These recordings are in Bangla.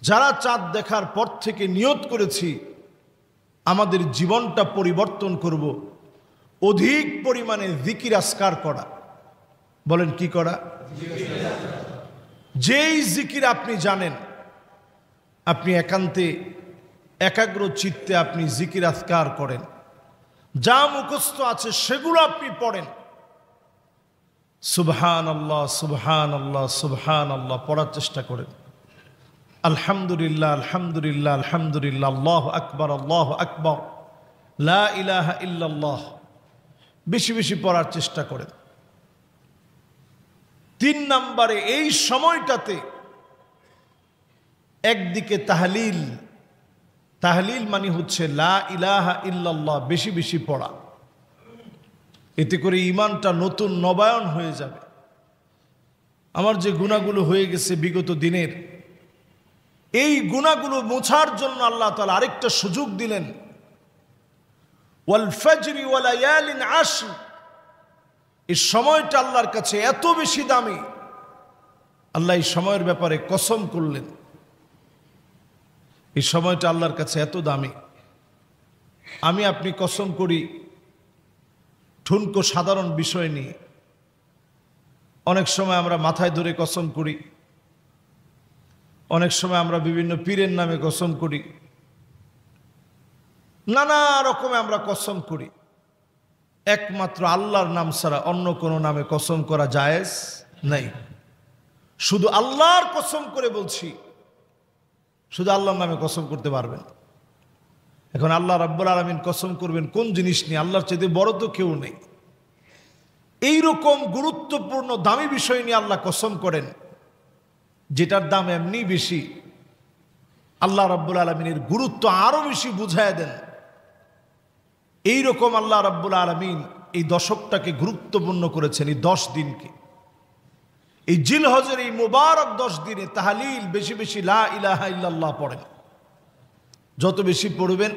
যারা চাঁদ দেখার পর থেকে নিয়ত করেছি আমাদের জীবনটা পরিবর্তন করব, অধিক পরিমাণে জিকির আজকার করা। বলেন কি করা? যেই জিকির আপনি জানেন, আপনি একান্তে একাগ্র চিত্তে আপনি জিকির আজকার করেন, যা মুখস্থ আছে সেগুলো আপনি পড়েন। সুবহানাল্লাহ সুবহানাল্লাহ সুবহানাল্লাহ পড়ার চেষ্টা করেন। আলহামদুলিল্লাহ আলহামদুলিল্লাহ আলহামদুলিল্লাহ, আল্লাহু আকবার আল্লাহু আকবার, লা ইলাহা ইল্লাল্লাহ বেশি বেশি পড়ার চেষ্টা করেন। 3 নম্বরে, এই সময়টাতে একদিকে তাহলিল, তাহলিল মানে হচ্ছে লা ইলাহা ইল্লাল্লাহ বেশি বেশি পড়া। এতে করে ঈমানটা নতুন নবায়ন হয়ে যাবে। আমার যে গুনাহগুলো হয়ে গেছে বিগত দিনের, এই গুনাহগুলো মোছার জন্য আল্লাহ তাআলা আরেকটা সুযোগ দিলেন। ওয়াল ফাজরি ওয়া লায়ালিন আশর, এই সময়টা আল্লাহর কাছে এত বেশি দামি, আল্লাহ এই সময়ের ব্যাপারে কসম করলেন। এই সময়টা আল্লাহর কাছে এত দামি। আমি আপনি কসম করি ঠুনকো সাধারণ বিষয় নিয়ে, অনেক সময় আমরা মাথায় ধরে কসম করি, অনেক সময় আমরা বিভিন্ন পীরের নামে কসম করি, নানা রকমে আমরা কসম করি। একমাত্র আল্লাহর নাম ছাড়া অন্য কোনো নামে কসম করা জায়েজ নাই। শুধু আল্লাহর কসম করে বলছি, শুধু আল্লাহর নামে কসম করতে পারবেন। এখন আল্লাহ রাব্বুল আলামিন কসম করবেন কোন জিনিস নিয়ে? আল্লাহর চাইতে বড় তো কেউ নেই। এইরকম গুরুত্বপূর্ণ দামি বিষয় নিয়ে আল্লাহ কসম করেন, যেটার দাম এমনি বেশি। আল্লাহ রাব্বুল আলামিনের গুরুত্ব আরো বেশি বুঝায় দেন। এইরকম আল্লাহ রাব্বুল আলামিন এই দশকটাকে গুরুত্বপূর্ণ করেছেন, এই 10 দিনকে। এই জিলহজের এই মুবারক 10 দিনে তাহলিল বেশি বেশি লা ইলাহা ইল্লাল্লাহ পড়েন। যত বেশি পড়বেন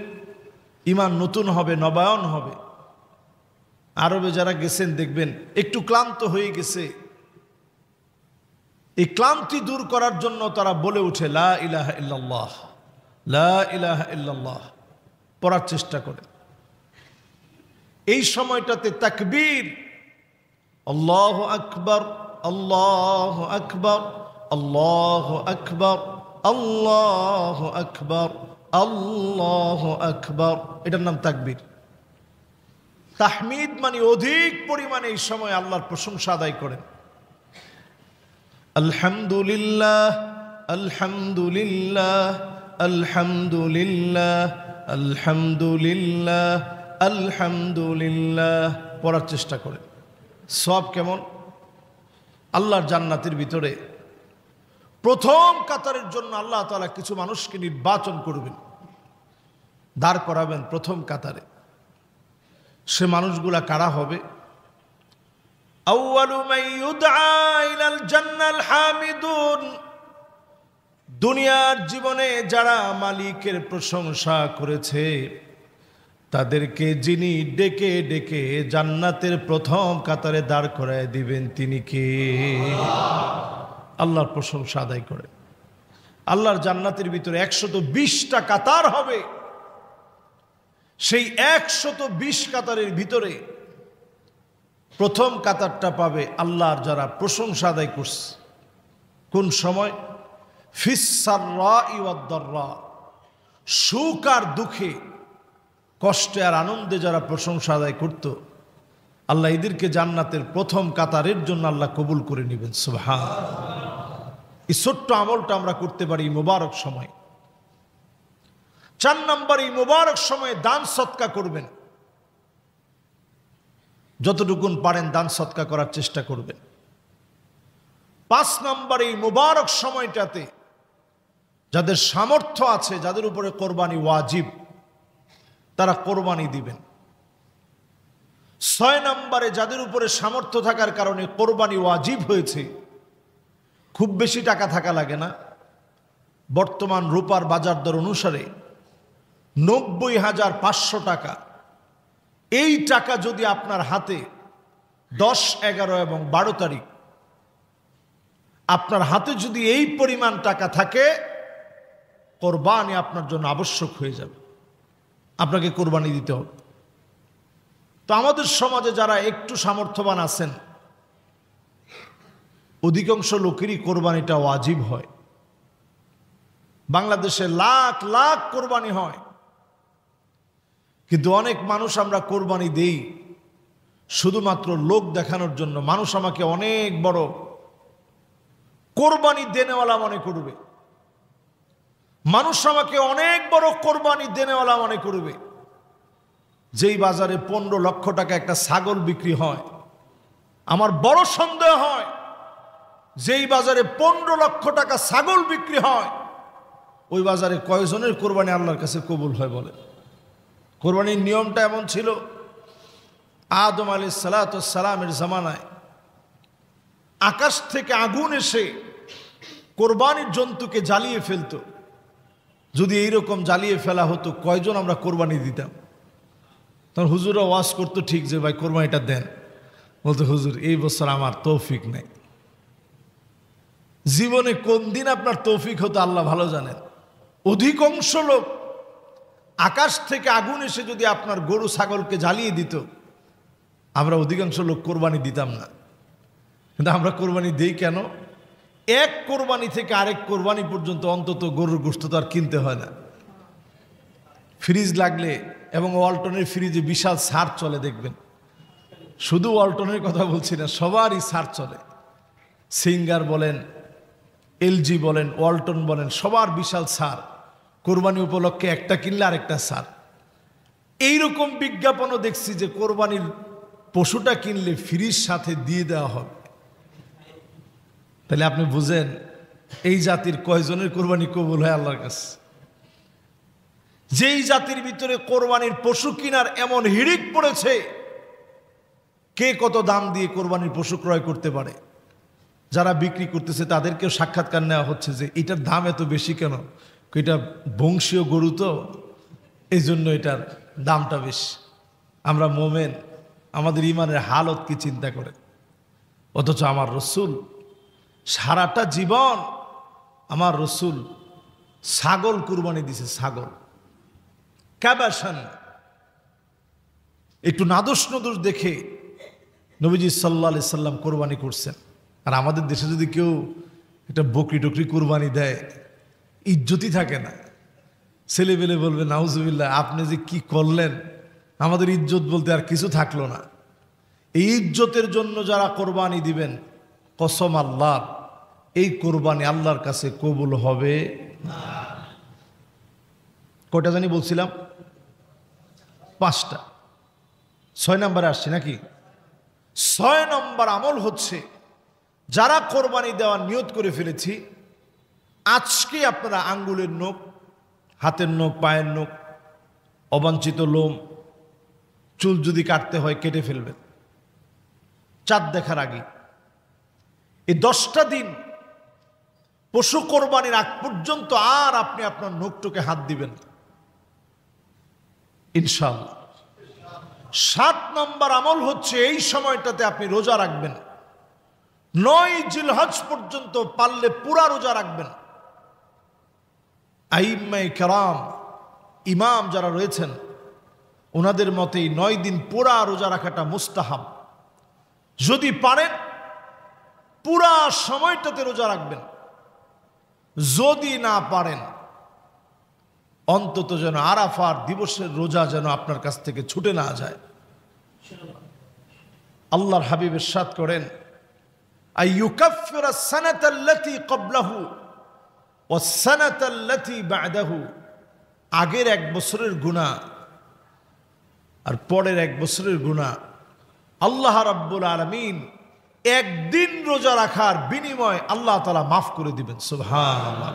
ঈমান নতুন হবে, নবায়ন হবে। আরবে যারা গেছেন দেখবেন একটু ক্লান্ত হয়ে গেছে, এই ক্লান্তি দূর করার জন্য তারা বলে উঠে লা ইলাহা ইল্লাল্লাহ, লা ইলাহা ইল্লাল্লাহ পড়ার চেষ্টা করে। এই সময়টাতে তাকবীর, আল্লাহু আকবার আল্লাহু আকবার আল্লাহু আকবার আল্লাহু আকবার আল্লাহু আকবার, এটার নাম তাকবীর। তাহমিদ মানে অধিক পরিমাণে এই সময় আল্লাহর প্রশংসা আদায় করেন। আলহামদুলিল্লাহ আলহামদুলিল্লাহ আলহামদুলিল্লাহ আলহামদুলিল্লাহ আলহামদুলিল্লাহ পড়ার চেষ্টা করেন। সব কেমন? আল্লাহর জান্নাতের ভিতরে প্রথম কাতারের জন্য আল্লাহ তাআলা কিছু মানুষকে নির্বাচন করবেন, দাঁড় করাবেন প্রথম কাতারে। সে মানুষগুলা কারা হবে? আউয়ালু মান ইউদআ ইলাল জান্নাল হামিদুন, দুনিয়ার জীবনে যারা মালিকের প্রশংসা করেছে তাদেরকে যিনি ডেকে ডেকে জান্নাতের প্রথম কাতারে দাঁড় করায় দিবেন তিনি কে? আল্লাহর প্রশংসা আদায় করে। আল্লাহর জান্নাতের ভিতরে 120টা কাতার হবে। সেই 120 কাতারের ভিতরে প্রথম কাতারটা পাবে আল্লাহর যারা প্রশংসা আদায় করছে। কোন সময়? ফিস সাররাই ওয়াদ দাররা, সুখ আর দুঃখে, কষ্টে আর আনন্দে যারা প্রশংসা আদায় করত, আল্লাহ এদেরকে জান্নাতের প্রথম কাতারের জন্য আল্লাহ কবুল করে নেবেন। সুবহানাল্লাহ। এই ছোট্ট আমলটা আমরা করতে পারি এই মুবারক সময়। 4 নম্বর, এই মুবারক সময়ে দান সদকা করবেন। যতটুকুন পারেন দান সদকা করার চেষ্টা করবেন। 5 নম্বর, এই মুবারক সময়টাতে যাদের সামর্থ্য আছে, যাদের উপরে কোরবানি ওয়াজিব, তারা কোরবানি দিবেন। 6 নম্বরে, যাদের উপরে সামর্থ্য থাকার কারণে কোরবানি ওয়াজিব হয়েছে, খুব বেশি টাকা থাকা লাগে না। বর্তমান রূপার বাজার দর অনুসারে 90,500 টাকা। এই টাকা যদি আপনার হাতে 10, 11 এবং 12 তারিখ, আপনার হাতে যদি এই পরিমাণ টাকা থাকে, কোরবানি আপনার জন্য আবশ্যক হয়ে যাবে, আপনাকে কোরবানি দিতে হবে। তো আমাদের সমাজে যারা একটু সামর্থ্যবান আছেন, অধিকাংশ লোকেরই কোরবানিটা ওয়াজিব হয়। বাংলাদেশে লাখ লাখ কোরবানি হয়, কিন্তু অনেক মানুষ আমরা কোরবানি দেই শুধুমাত্র লোক দেখানোর জন্য। মানুষ আমাকে অনেক বড় কোরবানি দেনেওয়ালা মনে করবে, মানুষ আমাকে অনেক বড় কোরবানি দেনেওয়ালা মনে করবে। যেই বাজারে 15 লক্ষ টাকা একটা ছাগল বিক্রি হয়, আমার বড় সন্দেহ হয় যেই বাজারে 15 লক্ষ টাকা ছাগল বিক্রি হয়, ওই বাজারে কয়জনের কোরবানি আল্লাহর কাছে কবুল হয় বলে? কোরবানির নিয়মটা এমন ছিল, আদম আলাইহিস সালামের জামানায় আকাশ থেকে আগুন এসে কোরবানির জন্তুকে জ্বালিয়ে ফেলতো। যদি এইরকম জ্বালিয়ে ফেলা হতো, কয়জন আমরা কোরবানি দিতাম? তখন হুজুরা ওয়াজ করতো ঠিক যে ভাই কোরবানিটা দেন। বলতো হুজুর এই বছর আমার তৌফিক নেই। জীবনে কোন দিন আপনার তৌফিক হতো আল্লাহ ভালো জানেন। অধিকাংশ লোক আকাশ থেকে আগুন এসে যদি আপনার গরু ছাগলকে জ্বালিয়ে দিত, আমরা অধিকাংশ লোক কোরবানি দিতাম না। কিন্তু আমরা কোরবানি দেই কেন? এক কোরবানি থেকে আরেক কোরবানি পর্যন্ত অন্তত গরুর গোশত তো আর কিনতে হয় না। ফ্রিজ লাগলে, এবং ওয়ালটনের ফ্রিজে বিশাল ছাড় চলে দেখবেন। শুধু ওয়ালটনের কথা বলছি না, সবারই ছাড় চলে। সিঙ্গার বলেন, এলজি বলেন, ওয়ালটন বলেন, সবার বিশাল ছাড়। কোরবানি উপলক্ষে একটা কিনলে আরেকটা ছাড়। এইরকম বিজ্ঞাপনও দেখছি যে কোরবানির পশুটা কিনলে ফ্রিজ সাথে দিয়ে দেওয়া হবে। তাহলে আপনি বুঝেন এই জাতির কয়জনের কোরবানি কবুল হয় আল্লাহর কাছে? যেই জাতির ভিতরে কোরবানির পশু কিনার এমন হিড়িক পড়েছে, কে কত দাম দিয়ে কোরবানির পশু ক্রয় করতে পারে? যারা বিক্রি করতেছে তাদেরকেও সাক্ষাৎকার নেওয়া হচ্ছে যে এটার দাম এত বেশি কেন? এটা বংশীয় গরু তো, এই জন্য এটার দামটা বেশি। আমরা মোমেন, আমাদের ইমানের হালত কি চিন্তা করে? অথচ আমার রসুল সারাটা জীবন, আমার রসুল ছাগল কুরবানি দিছে। ছাগল কাবাসান, একটু নাদোষ নদোষ দেখে নবীজি সাল্লাল্লাহু আলাইহি সাল্লাম কোরবানি করছেন। আর আমাদের দেশে যদি কেউ একটা বকরি টকরি কোরবানি দেয়, ইজ্জতই থাকে না। ছেলেবেলে বলবে নাউজুবিল্লাহ, আপনি যে কি করলেন, আমাদের ইজ্জত বলতে আর কিছু থাকলো না। এই ইজ্জতের জন্য যারা কোরবানি দিবেন, কসম আল্লাহ, এই কোরবানি আল্লাহর কাছে কবুল হবে না। কয়টা জানি বলছিলাম? 5টা। 6 নম্বরে আসছে নাকি? 6 নম্বর আমল হচ্ছে, যারা কোরবানি দেওয়ার নিয়ত করে ফেলেছি, আজকে আপনারা আঙ্গুলের নখ, হাতের নখ, পায়ের নখ, অবাঞ্ছিত লোম, চুল যদি কাটতে হয় কেটে ফেলবেন চাঁদ দেখার আগে। এই 10টা দিন পশু কোরবানির আগ পর্যন্ত আর আপনি আপনার নখটুকে হাত দিবেন ইনশাআল্লাহ। 7 নম্বর আমল হচ্ছে, এই সময়টাতে আপনি রোজা রাখবেন। 9 জিলহজ পর্যন্ত পারলে পুরা রোজা রাখবেন। আইম্মায়ে কেরাম, ইমাম যারা রয়েছেন, ওনাদের মতেই 9 দিন পুরা রোজা রাখাটা মুস্তাহাব। যদি পারেন পুরা সময়টাতে রোজা রাখবেন। যদি না পারেন, অন্তত যেন আরাফার দিবসের রোজা যেন আপনার কাছ থেকে ছুটে না যায়। আল্লাহর হাবিব ইরশাদ করেন, আইয়ুকাফিরা সানাতাল্লাতী ক্বাবলাহু ওয়াস সানাতাল্লাতী বা'দাহু। আগের 1 বছরের গুনাহ আর পরের 1 বছরের গুনাহ আল্লাহ রাব্বুল আলামিন একদিন রোজা রাখার বিনিময়ে আল্লাহ তাআলা মাফ করে দিবেন। সুবহানাল্লাহ।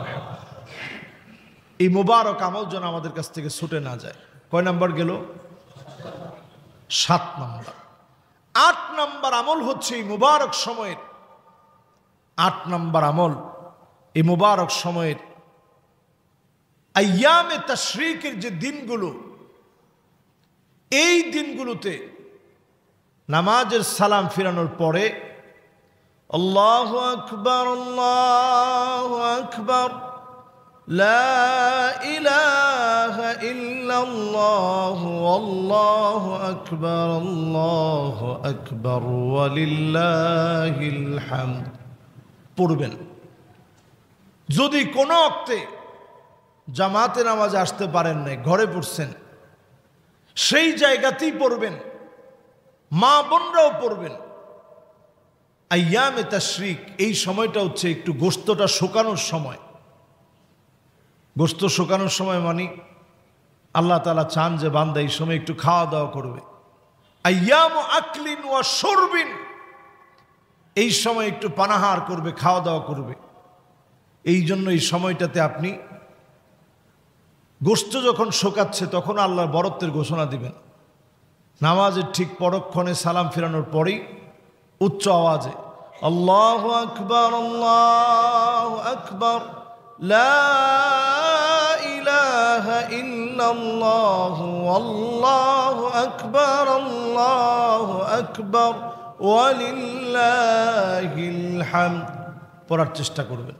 এই মুবারক আমল যেন আমাদের কাছ থেকে ছুটে না যায়। কয় নাম্বার গেল? 7 নম্বর। 8 নম্বর আমল হচ্ছে এই মুবারক সময়ের, 8 নম্বর আমল এই মুবারক সময়ের আইয়ামে তাশরিকের যে দিনগুলো, এই দিনগুলোতে নামাজের সালাম ফিরানোর পরে আল্লাহু আকবার, আল্লাহু আকবার, লা ইলাহা ইল্লাল্লাহু আল্লাহু আকবার ওয়ালিল্লাহিল হামদ পড়বেন। যদি কোনো ওয়াক্তে জামাতে নামাজে আসতে পারেন নাই, ঘরে পড়ছেন, সেই জায়গাতেই পড়বেন, মা বোনরাও পড়বেন। আইয়ামে তাশরিক, এই সময়টা হচ্ছে একটু গোশতটা শুকানোর সময়। গোশত শুকানোর সময় মানে আল্লাহ তাআলা চান যে বান্দা এই সময় একটু খাওয়া দাওয়া করবে। আইয়ামু আকলিন ওয়া শুরবিন, এই সময় একটু পানাহার করবে, খাওয়া দাওয়া করবে। এই জন্য এই সময়টাতে আপনি গোশত যখন শুকাচ্ছে তখন আল্লাহর বরত্বের ঘোষণা দিবেন। নামাজের ঠিক পরক্ষণে সালাম ফিরানোর পরেই উচ্চ আওয়াজে আল্লাহু আকবার আল্লাহু আকবার লা ইলাহা ইল্লাল্লাহু আল্লাহু আকবার ওয়ালিল্লাহিল হামদ পড়ার চেষ্টা করবেন।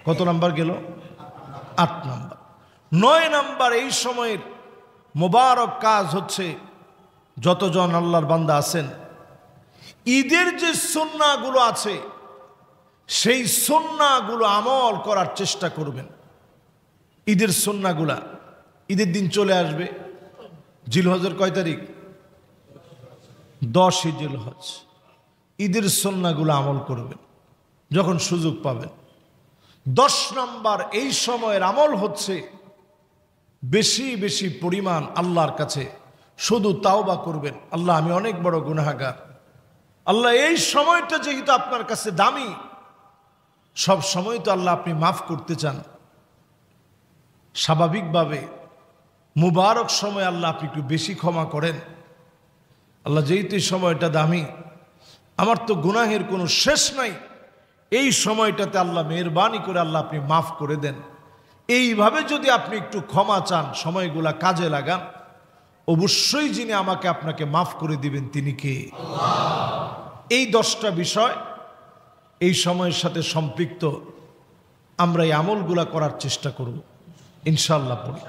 কত নাম্বার গেল? 8 নাম্বার। 9 নাম্বার, এই সময়ের মোবারক কাজ হচ্ছে যতজন আল্লাহর বান্দা আছেন, ঈদের যে সুন্নাহগুলো আছে সেই সুন্নাহগুলো আমল করার চেষ্টা করবেন। ঈদের সুন্নাহগুলা, ঈদের দিন চলে আসবে। জিলহজের কয় তারিখ? 10 জিলহজ। ঈদের সুন্নাহগুলো আমল করবেন যখন সুযোগ পাবেন। 10 নাম্বার, এই সময়ের আমল হচ্ছে বেশি বেশি পরিমাণ আল্লাহর কাছে শুধু তাওবা করবেন। আল্লাহ, আমি অনেক বড় গুনাহগার। আল্লাহ, এই সময়টা যেহেতু আপনার কাছে দামি, সব সময় তো আল্লাহ আপনি মাফ করতে চান। স্বাভাবিকভাবে মুবারক সময় আল্লাহ আপনি একটু বেশি ক্ষমা করেন। আল্লাহ, যেহেতু এই সময়টা দামি, আমার তো গুনাহের কোনো শেষ নাই, এই সময়টাতে আল্লাহ মেহেরবানি করে আল্লাহ আপনি মাফ করে দেন। এইভাবে যদি আপনি একটু ক্ষমা চান, সময়গুলা কাজে লাগান, অবশ্যই যিনি আমাকে আপনাকে মাফ করে দিবেন তিনি কে? এই 10টা বিষয় এই সময়ের সাথে সম্পৃক্ত। আমরা এই আমলগুলা করার চেষ্টা করব ইনশাআল্লাহ। পড়ি।